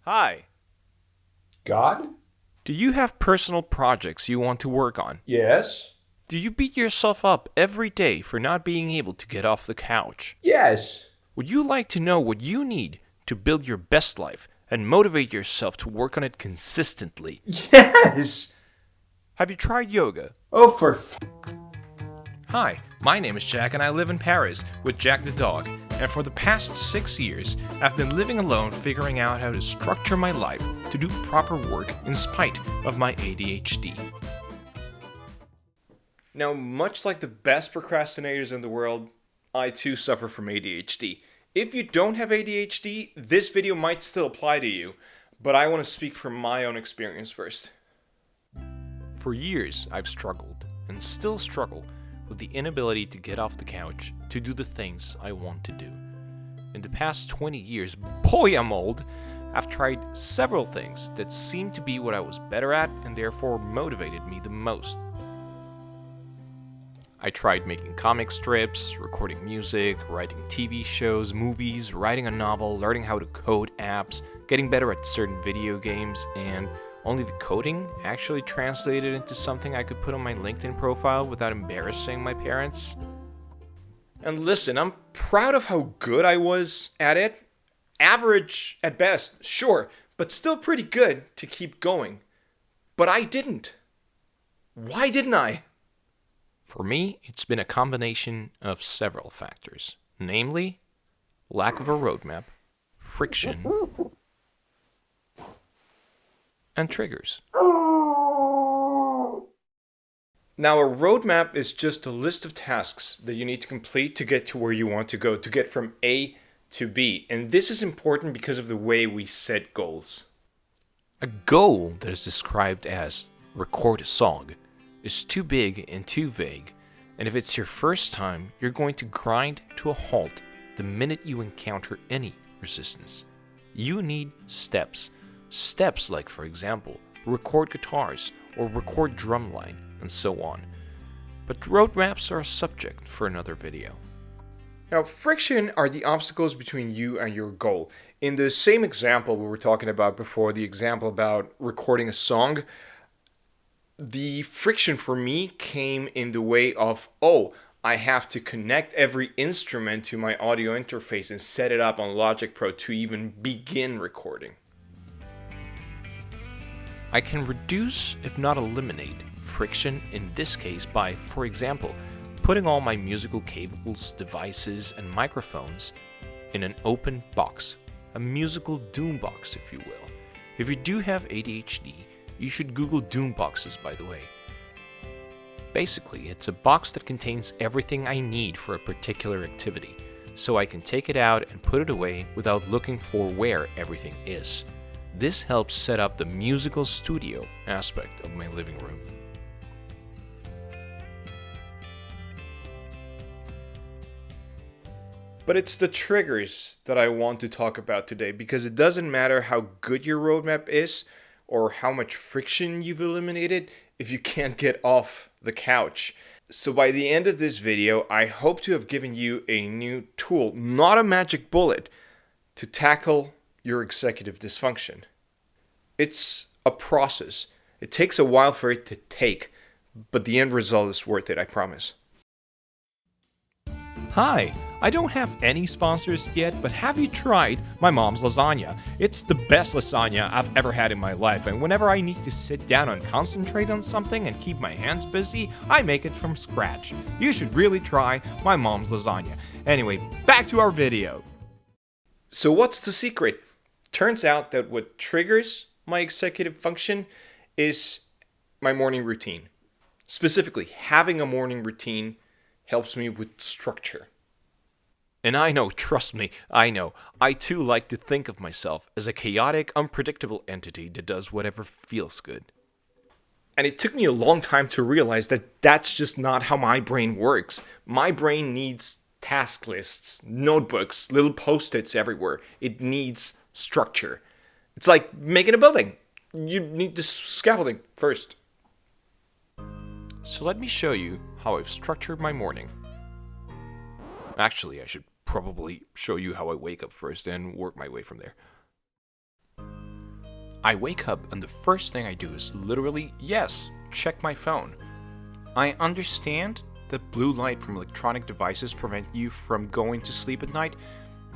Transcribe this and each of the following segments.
Hi. God? Do you have personal projects you want to work on? Yes. Do you beat yourself up every day for not being able to get off the couch? Yes. Would you like to know what you need to build your best life and motivate yourself to work on it consistently? Yes. Have you tried yoga? Oh, for Hi, my name is Jack and I live in Paris with Jack the dog. And for the past 6 years, I've been living alone figuring out how to structure my life to do proper work in spite of my ADHD. Now, much like the best procrastinators in the world, I too suffer from ADHD. If you don't have ADHD, this video might still apply to you, but I want to speak from my own experience first. For years, I've struggled, and still struggle, with the inability to get off the couch to do the things I want to do. In the past 20 years, boy I'm old, I've tried several things that seemed to be what I was better at and therefore motivated me the most. I tried making comic strips, recording music, writing TV shows, movies, writing a novel, learning how to code apps, getting better at certain video games, and only the coding actually translated into something I could put on my LinkedIn profile without embarrassing my parents. And listen, I'm proud of how good I was at it. Average at best, sure, but still pretty good to keep going. But I didn't. Why didn't I? For me, it's been a combination of several factors, namely, lack of a roadmap, friction, and triggers. Now, a roadmap is just a list of tasks that you need to complete to get to where you want to go, to get from A to B. And this is important because of the way we set goals. A goal that is described as record a song is too big and too vague, and if it's your first time, you're going to grind to a halt the minute you encounter any resistance. You need steps. Steps like, for example, record guitars or record drumline, and so on. But roadmaps are a subject for another video. Now, friction are the obstacles between you and your goal. In the same example we were talking about before, the example about recording a song, the friction for me came in the way of, I have to connect every instrument to my audio interface and set it up on Logic Pro to even begin recording. I can reduce, if not eliminate, friction in this case by, for example, putting all my musical cables, devices, and microphones in an open box, a musical doom box, if you will. If you do have ADHD, you should Google doom boxes, by the way. Basically, it's a box that contains everything I need for a particular activity, so I can take it out and put it away without looking for where everything is. This helps set up the musical studio aspect of my living room. But it's the triggers that I want to talk about today, because it doesn't matter how good your roadmap is or how much friction you've eliminated if you can't get off the couch. So by the end of this video, I hope to have given you a new tool, not a magic bullet, to tackle your executive dysfunction. It's a process. It takes a while for it to take, but the end result is worth it, I promise. Hi, I don't have any sponsors yet, but have you tried my mom's lasagna? It's the best lasagna I've ever had in my life, and whenever I need to sit down and concentrate on something and keep my hands busy, I make it from scratch. You should really try my mom's lasagna. Anyway, back to our video. So what's the secret? Turns out that what triggers my executive function is my morning routine. Specifically, having a morning routine helps me with structure. And I know, trust me, I know, I too like to think of myself as a chaotic, unpredictable entity that does whatever feels good. And it took me a long time to realize that that's just not how my brain works. My brain needs task lists, notebooks, little post-its everywhere. It needs structure. It's like making a building. You need the scaffolding first. So let me show you how I've structured my morning. Actually, I should probably show you how I wake up first and work my way from there. I wake up and the first thing I do is literally, yes, check my phone. I understand that blue light from electronic devices prevent you from going to sleep at night,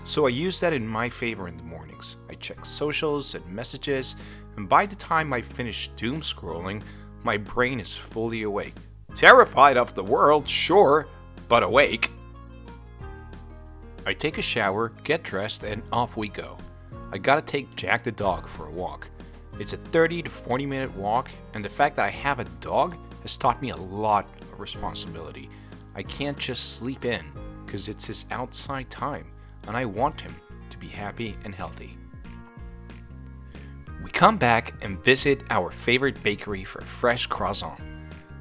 so I use that in my favor in the mornings. I check socials and messages, and by the time I finish doom scrolling, my brain is fully awake. Terrified of the world, sure, but awake. I take a shower, get dressed, and off we go. I gotta take Jack the dog for a walk. It's a 30 to 40 minute walk, and the fact that I have a dog has taught me a lot of responsibility. I can't just sleep in, because it's his outside time, and I want him to be happy and healthy. We come back and visit our favorite bakery for a fresh croissant.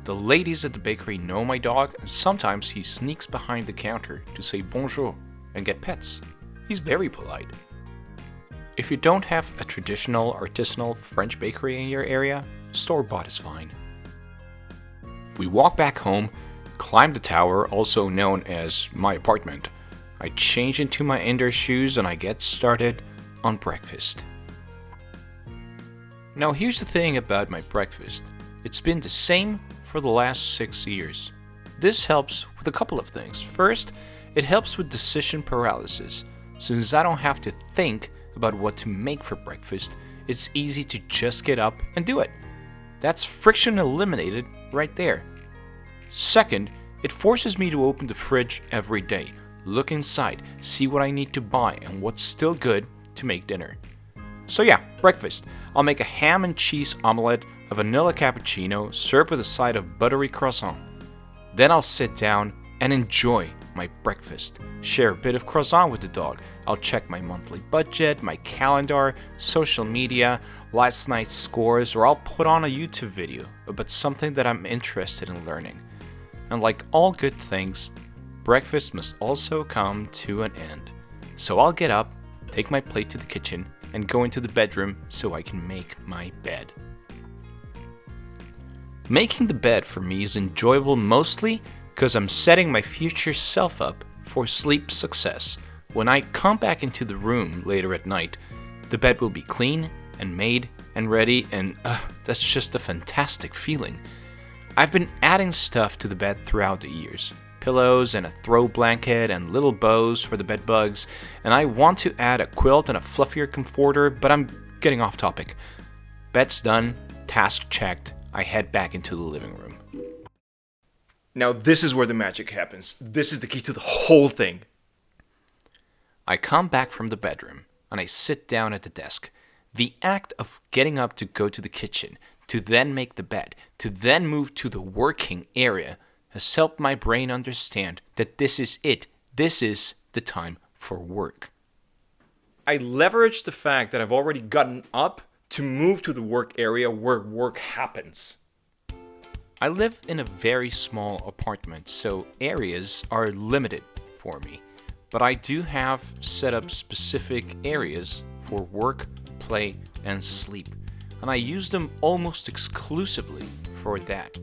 The ladies at the bakery know my dog, and sometimes he sneaks behind the counter to say bonjour and get pets. He's very polite. If you don't have a traditional artisanal French bakery in your area, store-bought is fine. We walk back home, climb the tower, also known as my apartment. I change into my indoor shoes and I get started on breakfast. Now here's the thing about my breakfast. It's been the same for the last 6 years. This helps with a couple of things. First, it helps with decision paralysis. Since I don't have to think about what to make for breakfast, it's easy to just get up and do it. That's friction eliminated right there. Second, it forces me to open the fridge every day, look inside, see what I need to buy and what's still good to make dinner. So yeah, breakfast. I'll make a ham and cheese omelette, a vanilla cappuccino, served with a side of buttery croissant. Then I'll sit down and enjoy my breakfast. Share a bit of croissant with the dog. I'll check my monthly budget, my calendar, social media, last night's scores, or I'll put on a YouTube video about something that I'm interested in learning. And like all good things, breakfast must also come to an end. So I'll get up, take my plate to the kitchen, and go into the bedroom so I can make my bed. Making the bed for me is enjoyable mostly because I'm setting my future self up for sleep success. When I come back into the room later at night, the bed will be clean and made and ready, and that's just a fantastic feeling. I've been adding stuff to the bed throughout the years. Pillows and a throw blanket and little bows for the bed bugs, and I want to add a quilt and a fluffier comforter, but I'm getting off topic. Bed's done, task checked, I head back into the living room. Now this is where the magic happens. This is the key to the whole thing. I come back from the bedroom and I sit down at the desk. The act of getting up to go to the kitchen, to then make the bed, to then move to the working area has helped my brain understand that this is it. This is the time for work. I leverage the fact that I've already gotten up to move to the work area where work happens. I live in a very small apartment, so areas are limited for me. But I do have set up specific areas for work, play, and sleep. And I use them almost exclusively for that.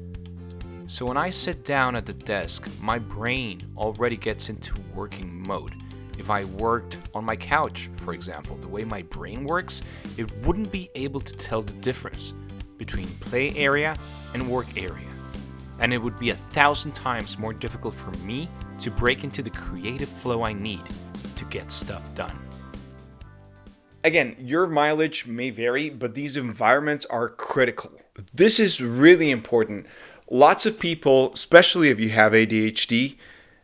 So when I sit down at the desk, my brain already gets into working mode. If I worked on my couch, for example, the way my brain works, it wouldn't be able to tell the difference between play area and work area. And it would be 1,000 times more difficult for me to break into the creative flow I need to get stuff done. Again, your mileage may vary, but these environments are critical. This is really important. Lots of people, especially if you have ADHD,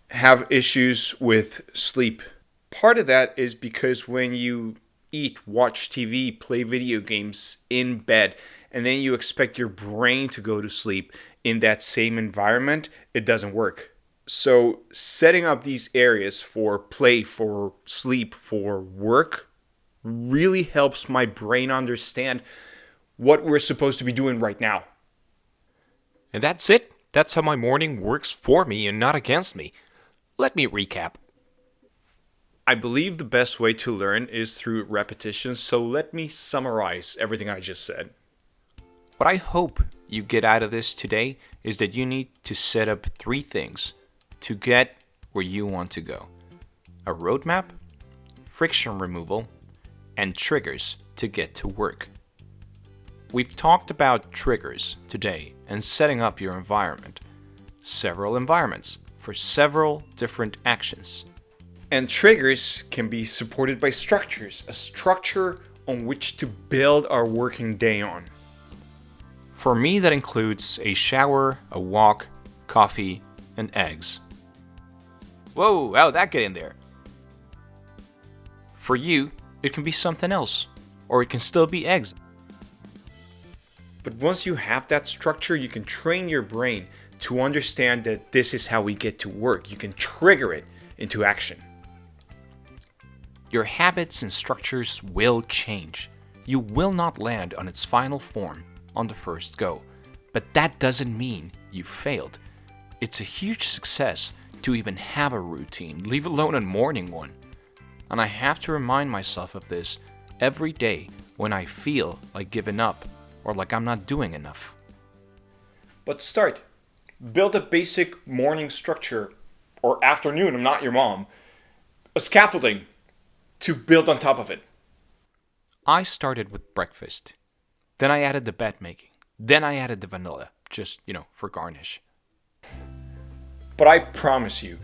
have issues with sleep. Part of that is because when you eat, watch TV, play video games in bed, and then you expect your brain to go to sleep in that same environment, it doesn't work. So setting up these areas for play, for sleep, for work really helps my brain understand what we're supposed to be doing right now. And that's it. That's how my morning works for me and not against me. Let me recap. I believe the best way to learn is through repetition, so let me summarize everything I just said. What I hope you get out of this today is that you need to set up 3 things to get where you want to go: a roadmap, friction removal, and triggers to get to work. We've talked about triggers today and setting up your environment. Several environments for several different actions. And triggers can be supported by structures, a structure on which to build our working day on. For me, that includes a shower, a walk, coffee, and eggs. Whoa, how'd that get in there? For you, it can be something else, or it can still be eggs. But once you have that structure, you can train your brain to understand that this is how we get to work. You can trigger it into action. Your habits and structures will change. You will not land on its final form on the first go. But that doesn't mean you failed. It's a huge success to even have a routine, leave alone a morning one. And I have to remind myself of this every day when I feel like giving up or like I'm not doing enough. But start. Build a basic morning structure, or afternoon, I'm not your mom. A scaffolding to build on top of it. I started with breakfast. Then I added the bed making. Then I added the vanilla, just, for garnish. But I promise you,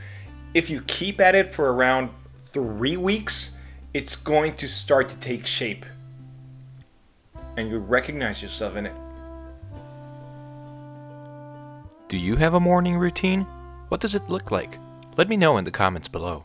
if you keep at it for around 3 weeks, it's going to start to take shape. And you'll recognize yourself in it. Do you have a morning routine? What does it look like? Let me know in the comments below.